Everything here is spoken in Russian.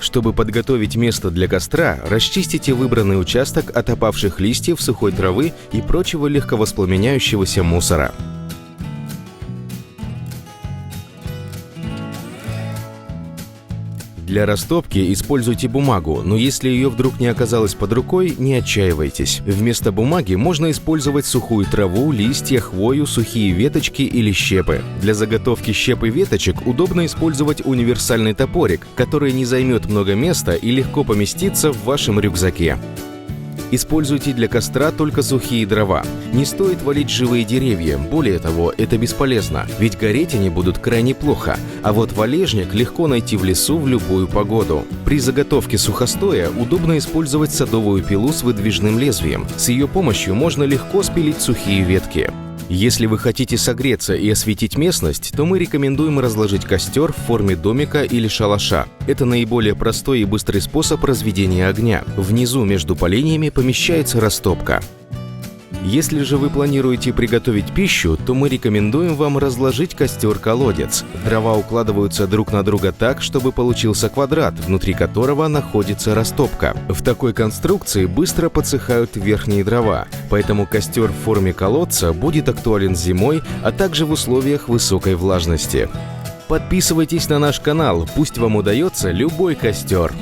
Чтобы подготовить место для костра, расчистите выбранный участок от опавших листьев, сухой травы и прочего легковоспламеняющегося мусора. Для растопки используйте бумагу, но если ее вдруг не оказалось под рукой, не отчаивайтесь. Вместо бумаги можно использовать сухую траву, листья, хвою, сухие веточки или щепы. Для заготовки щеп и веточек удобно использовать универсальный топорик, который не займет много места и легко поместится в вашем рюкзаке. Используйте для костра только сухие дрова. Не стоит валить живые деревья, более того, это бесполезно, ведь гореть они будут крайне плохо, а вот валежник легко найти в лесу в любую погоду. При заготовке сухостоя удобно использовать садовую пилу с выдвижным лезвием. С ее помощью можно легко спилить сухие ветки. Если вы хотите согреться и осветить местность, то мы рекомендуем разложить костер в форме домика или шалаша. Это наиболее простой и быстрый способ разведения огня. Внизу между поленьями помещается растопка. Если же вы планируете приготовить пищу, то мы рекомендуем вам разложить костер-колодец. Дрова укладываются друг на друга так, чтобы получился квадрат, внутри которого находится растопка. В такой конструкции быстро подсыхают верхние дрова, поэтому костер в форме колодца будет актуален зимой, а также в условиях высокой влажности. Подписывайтесь на наш канал, пусть вам удается любой костер.